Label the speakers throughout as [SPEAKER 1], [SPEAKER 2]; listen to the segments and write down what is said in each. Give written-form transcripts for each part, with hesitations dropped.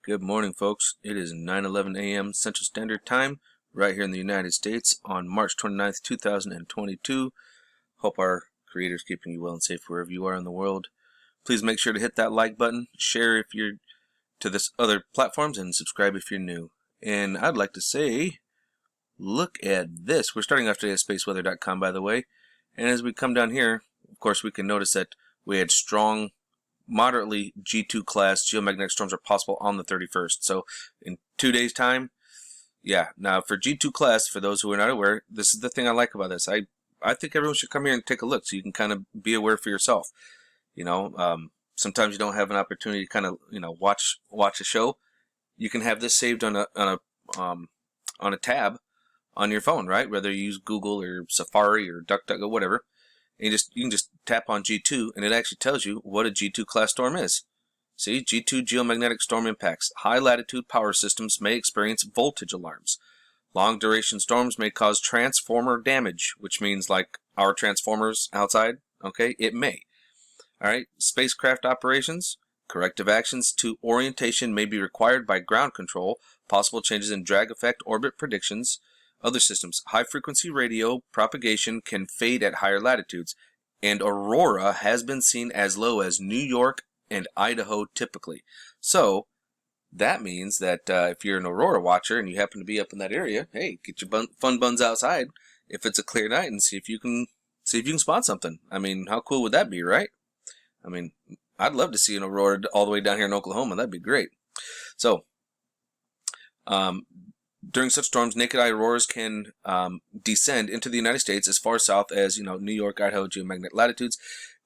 [SPEAKER 1] Good morning, folks. It is 9:11 a.m. Central Standard Time right here in the United States on March 29th, 2022. Hope our Creator is keeping you well and safe wherever you are in the world. Please make sure to hit that like button, share if you're to this other platforms, and subscribe if you're new. And I'd like to say, look at this. We're starting off today at spaceweather.com, by the way. And as we come down here, of course, we can notice that we had strong moderately G2 class geomagnetic storms are possible on the 31st. So in 2 days time, yeah. Now for G2 class, for those who are not aware, this is the thing I like about this. I think everyone should come here and take a look so you can kind of be aware for yourself. You know, sometimes you don't have an opportunity to kind of, watch a show. You can have this saved on a tab on your phone, right? Whether you use Google or Safari or DuckDuckGo, whatever. And you can just tap on G2 and it actually tells you what a G2 class storm is. See, G2 geomagnetic storm impacts. High latitude power systems may experience voltage alarms. Long duration storms may cause transformer damage, which means like our transformers outside, okay? It may. All right, spacecraft operations. Corrective actions to orientation may be required by ground control. Possible changes in drag effect, orbit predictions. Other systems, high-frequency radio propagation can fade at higher latitudes, and aurora has been seen as low as New York and Idaho typically. So that means that if you're an aurora watcher and you happen to be up in that area, hey, get your fun buns outside if it's a clear night and see if you can spot something. I mean, how cool would that be, right? I mean, I'd love to see an aurora all the way down here in Oklahoma. That'd be great. So, during such storms, naked eye auroras can descend into the United States as far south as, New York, Idaho geomagnetic latitudes.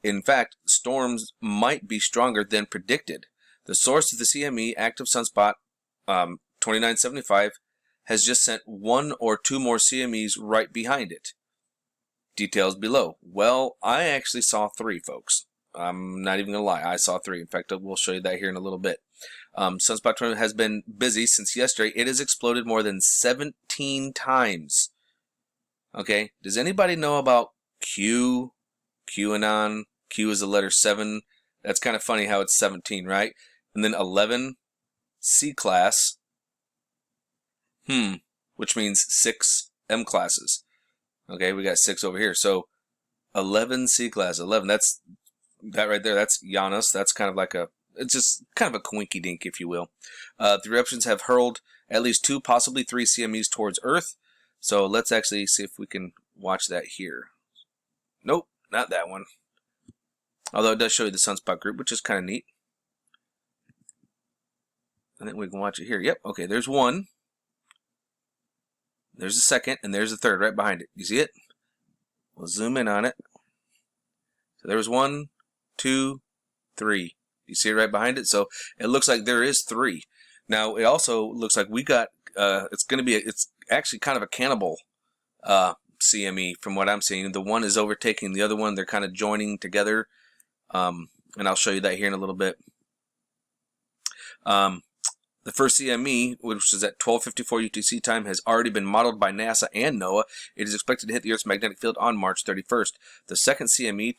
[SPEAKER 1] In fact, storms might be stronger than predicted. The source of the CME active sunspot 2975 has just sent one or two more CMEs right behind it. Details below. Well, I actually saw three, folks. I'm not even going to lie. I saw three. In fact, we'll show you that here in a little bit. Sunspot 20 has been busy since yesterday. It has exploded more than 17 times. Okay, does anybody know about Q? QAnon. Q is the letter 7. That's kind of funny how it's 17, right? And then 11, C class. Which means 6 M classes. Okay, we got 6 over here. So 11 C class. 11. That's that right there. That's Janus. That's kind of like it's just kind of a quinky dink, if you will. The eruptions have hurled at least 2, possibly 3 CMEs towards Earth. So let's actually see if we can watch that here. Nope, not that one. Although it does show you the sunspot group, which is kind of neat. I think we can watch it here. Yep, okay, there's one. There's a second, and there's a third right behind it. You see it? We'll zoom in on it. So there was 1, 2, 3. You see it right behind it? So it looks like there is 3. Now it also looks like we got it's actually kind of a cannibal CME from what I'm seeing. The one is overtaking the other one. They're kind of joining together. And I'll show you that here in a little bit. The first CME, which is at 12:54 UTC time, has already been modeled by NASA and NOAA. It is expected to hit the Earth's magnetic field on March 31st. The second CME,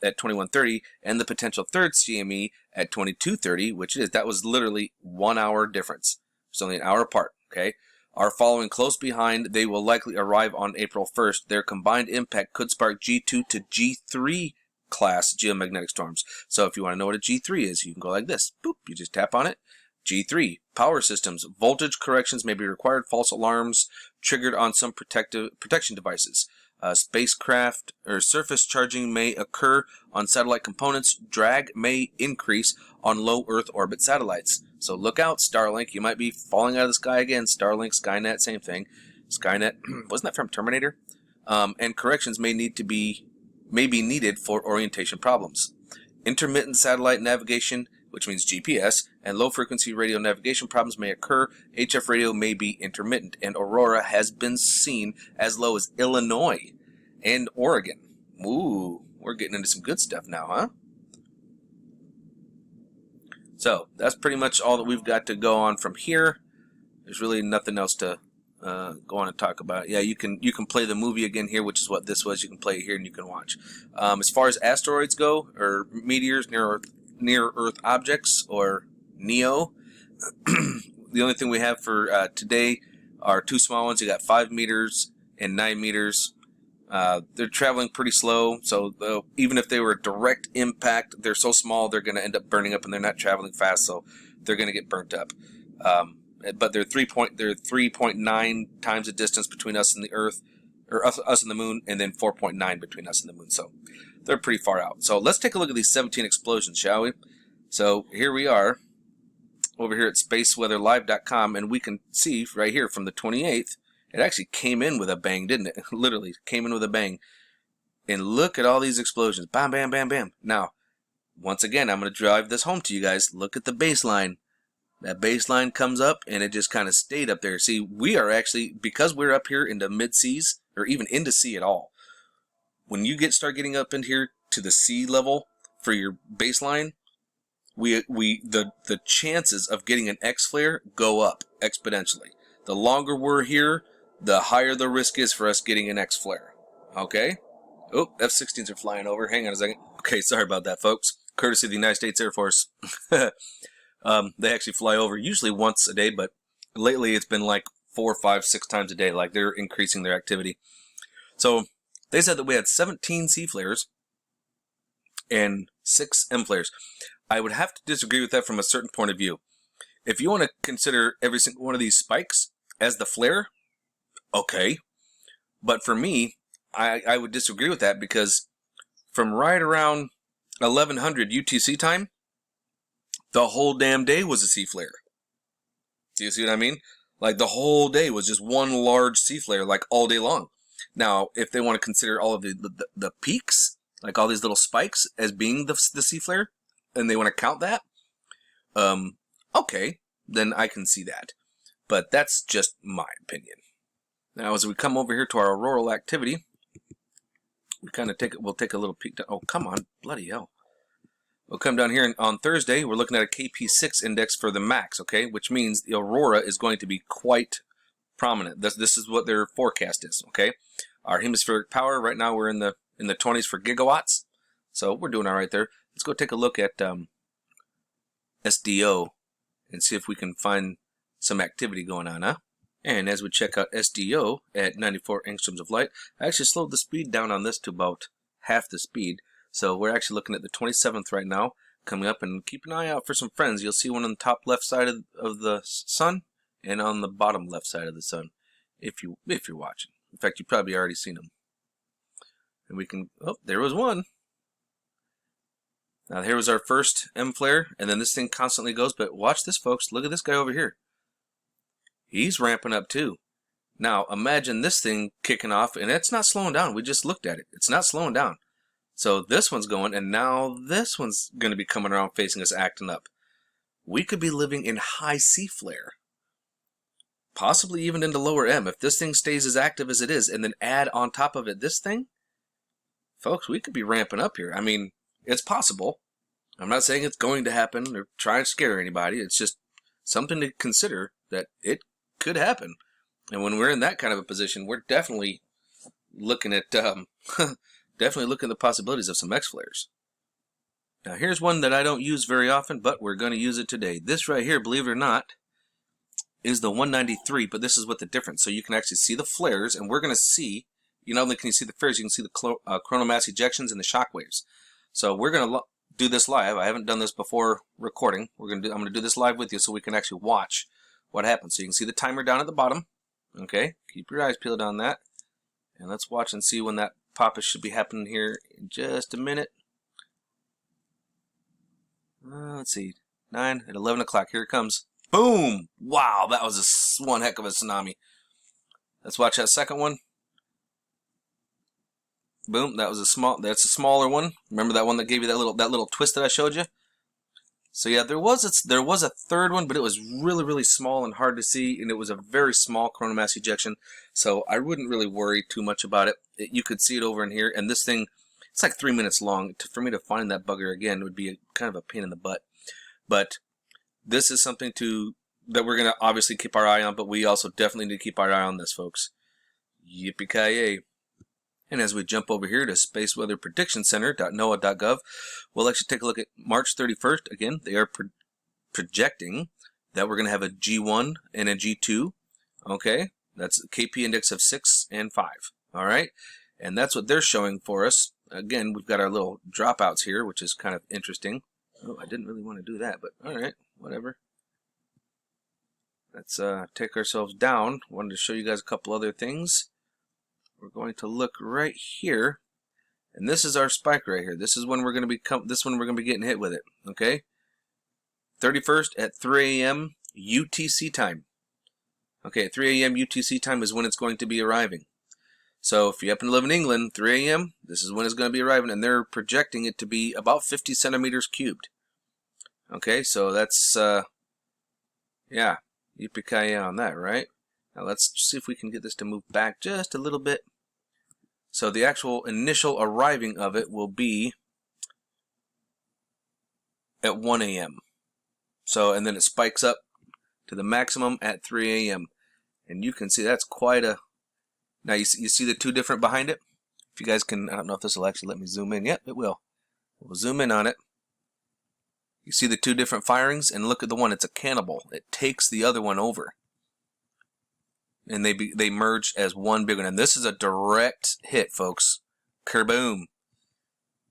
[SPEAKER 1] at 21:30, and the potential third CME at 22:30, which it is, that was literally 1 hour difference. It's only an hour apart, okay? Are following close behind. They will likely arrive on April 1st. Their combined impact could spark G2 to G3 class geomagnetic storms. So if you want to know what a G3 is, you can go like this. Boop, you just tap on it. G3, power systems. Voltage corrections may be required. False alarms triggered on some protection devices. Spacecraft or surface charging may occur on satellite components. Drag may increase on low Earth orbit satellites. So look out, Starlink. You might be falling out of the sky again. Starlink, Skynet, same thing. Skynet, wasn't that from Terminator? And corrections may be needed for orientation problems. Intermittent satellite navigation, which means GPS, and low-frequency radio navigation problems may occur. HF radio may be intermittent, and aurora has been seen as low as Illinois and Oregon. Ooh, we're getting into some good stuff now, huh? So that's pretty much all that we've got to go on from here. There's really nothing else to go on and talk about. Yeah, you can play the movie again here, which is what this was. You can play it here and you can watch. As far as asteroids go, or meteors, near Earth objects, or NEO, The only thing we have for today are two small ones. You got 5 meters and 9 meters. They're traveling pretty slow, so even if they were a direct impact, they're so small they're going to end up burning up, and they're not traveling fast, so they're going to get burnt up. But they're 3.9 times the distance between us and the Earth, or us and the Moon, and then 4.9 between us and the Moon. So they're pretty far out. So let's take a look at these 17 explosions, shall we? So here we are over here at spaceweatherlive.com, and we can see right here from the 28th, it actually came in with a bang, didn't it? Literally came in with a bang. And look at all these explosions. Bam, bam, bam, bam. Now, once again, I'm going to drive this home to you guys. Look at the baseline. That baseline comes up, and it just kind of stayed up there. See, we are actually, because we're up here into mid-seas, or even into sea at all, when you start getting up in here to the sea level for your baseline, the chances of getting an X-flare go up exponentially. The longer we're here, the higher the risk is for us getting an X-flare. Okay? Oh, F-16s are flying over. Hang on a second. Okay, sorry about that, folks. Courtesy of the United States Air Force. They actually fly over usually once a day, but lately it's been like 4, 5, 6 times a day. Like, they're increasing their activity. So they said that we had 17 C flares and 6 M flares. I would have to disagree with that from a certain point of view. If you want to consider every single one of these spikes as the flare, okay. But for me, I would disagree with that, because from right around 1100 UTC time, the whole damn day was a C flare. Do you see what I mean? Like, the whole day was just one large C flare, like all day long. Now, if they want to consider all of the peaks, like all these little spikes, as being the C flare, and they want to count that, okay, then I can see that. But that's just my opinion. Now, as we come over here to our auroral activity, we'll take a little peek down. Oh, come on, bloody hell. We'll come down here, and on Thursday, we're looking at a KP6 index for the max, okay, which means the aurora is going to be quite prominent. This is what their forecast is, okay. Our hemispheric power right now, we're in the 20s for gigawatts, so we're doing all right there. Let's go take a look at SDO and see if we can find some activity going on, huh? And as we check out SDO at 94 angstroms of light, I actually slowed the speed down on this to about half the speed. So we're actually looking at the 27th right now, coming up, and keep an eye out for some friends. You'll see one on the top left side of the sun, and on the bottom left side of the sun, if you're watching. In fact, you've probably already seen them. And we can, oh, there was one. Now here was our first M flare, and then this thing constantly goes, but watch this, folks. Look at this guy over here. He's ramping up too. Now imagine this thing kicking off, and it's not slowing down. We just looked at it. It's not slowing down. So this one's going, and now this one's going to be coming around facing us, acting up. We could be living in high C flare. Possibly even into lower M. If this thing stays as active as it is, and then add on top of it this thing, folks, we could be ramping up here. I mean, it's possible. I'm not saying it's going to happen or trying to scare anybody. It's just something to consider, that it could happen. And when we're in that kind of a position, we're definitely looking at definitely looking at the possibilities of some X flares. Now here's one that I don't use very often, but we're going to use it today. This right here, believe it or not, is the 193, but this is what the difference. So you can actually see the flares, and we're going to see, you not only can you see the flares, you can see the coronal mass ejections and the shock waves. So we're going to do this live. I haven't done this before recording. I'm going to do this live with you so we can actually watch what happens. So you can see the timer down at the bottom. Okay, keep your eyes peeled on that. And let's watch and see when that pop should be happening here in just a minute. Let's see, 9 at 11 o'clock. Here it comes. Boom! Wow, that was one heck of a tsunami. Let's watch that second one. Boom! That's a smaller one. Remember that one that gave you that little twist that I showed you? So yeah, there was a third one, but it was really, really small and hard to see, and it was a very small coronal mass ejection. So I wouldn't really worry too much about it. You could see it over in here, and this thing, it's like 3 minutes long. For me to find that bugger again would be kind of a pain in the butt. But this is something that we're going to obviously keep our eye on, but we also definitely need to keep our eye on this, folks. Yippee-ki-yay. And as we jump over here to spaceweatherpredictioncenter.noaa.gov, we'll actually take a look at March 31st. Again, they are projecting that we're going to have a G1 and a G2. Okay, that's a KP index of 6 and 5. All right, and that's what they're showing for us. Again, we've got our little dropouts here, which is kind of interesting. Oh, I didn't really want to do that, but all right, whatever. Let's take ourselves down. Wanted to show you guys a couple other things. We're going to look right here, and this is our spike right here. This is when we're going to be getting hit with it. Okay, 31st at 3 a.m. UTC time. Okay, at 3 a.m. UTC time is when it's going to be arriving. So if you happen to live in England, 3 a.m., this is when it's going to be arriving, and they're projecting it to be about 50 centimeters cubed. Okay, so that's, yeah, yippee-ki-yay on that, right? Now let's see if we can get this to move back just a little bit. So the actual initial arriving of it will be at 1 a.m. So, and then it spikes up to the maximum at 3 a.m. And you can see that's quite a... Now you see the two different behind it? If you guys can, I don't know if this will actually let me zoom in. Yep, it will. We'll zoom in on it. You see the two different firings, and look at the one. It's a cannibal. It takes the other one over. And they merge as one big one. And this is a direct hit, folks. Kerboom.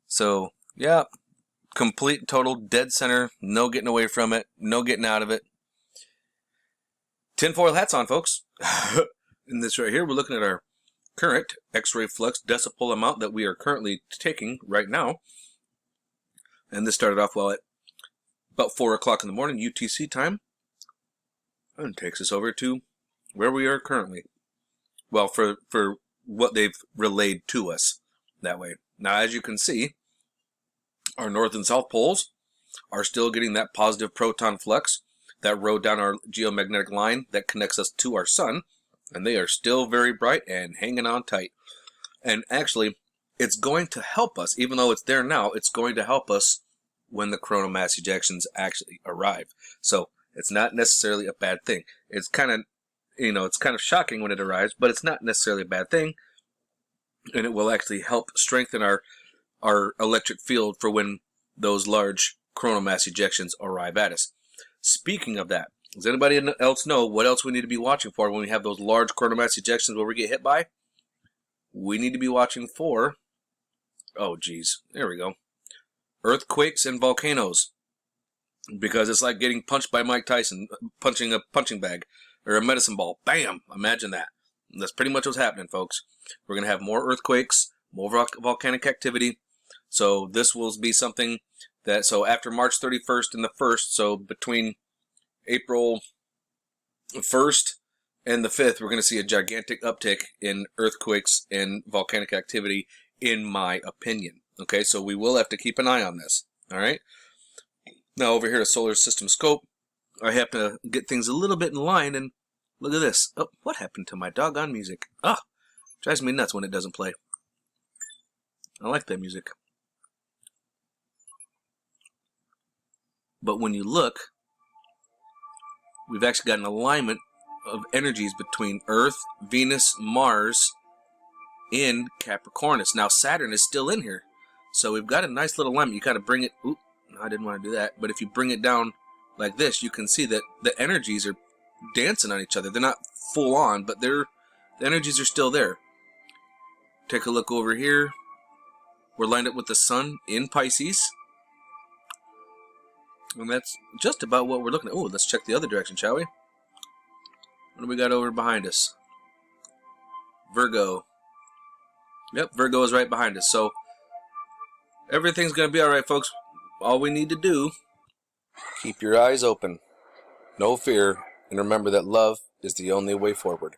[SPEAKER 1] So, yeah, complete, total, dead center. No getting away from it. No getting out of it. Tinfoil hats on, folks. In this right here, we're looking at our current X-ray flux decibel amount that we are currently taking right now. And this started off well at about 4 o'clock in the morning, UTC time. And takes us over to where we are currently. Well, for what they've relayed to us that way. Now, as you can see, our north and south poles are still getting that positive proton flux that rode down our geomagnetic line that connects us to our sun. And they are still very bright and hanging on tight. And actually, it's going to help us, even though it's there now, it's going to help us when the coronal mass ejections actually arrive. So it's not necessarily a bad thing. It's kind of, it's kind of shocking when it arrives, but it's not necessarily a bad thing. And it will actually help strengthen our electric field for when those large coronal mass ejections arrive at us. Speaking of that, does anybody else know what else we need to be watching for when we have those large coronal mass ejections where we get hit by? We need to be watching for, oh geez, there we go, earthquakes and volcanoes. Because it's like getting punched by Mike Tyson, punching a punching bag or a medicine ball. Bam! Imagine that. And that's pretty much what's happening, folks. We're going to have more earthquakes, more volcanic activity. So this will be something that, so after March 31st and the 1st, so between April 1st and the 5th, we're going to see a gigantic uptick in earthquakes and volcanic activity, in my opinion. Okay, so we will have to keep an eye on this. All right. Now over here at Solar System Scope, I have to get things a little bit in line, and look at this. Oh, what happened to my doggone music? Ah, drives me nuts when it doesn't play. I like that music. But when you look, we've actually got an alignment of energies between Earth, Venus, Mars in Capricornus. Now Saturn is still in here. So we've got a nice little alignment. You kind of bring it, oop, no, I didn't want to do that. But if you bring it down like this, you can see that the energies are dancing on each other. They're not full on, but the energies are still there. Take a look over here. We're lined up with the sun in Pisces. And that's just about what we're looking at. Oh, let's check the other direction, shall we? What do we got over behind us? Virgo. Yep, Virgo is right behind us. So everything's going to be all right, folks. All we need to do, keep your eyes open. No fear. And remember that love is the only way forward.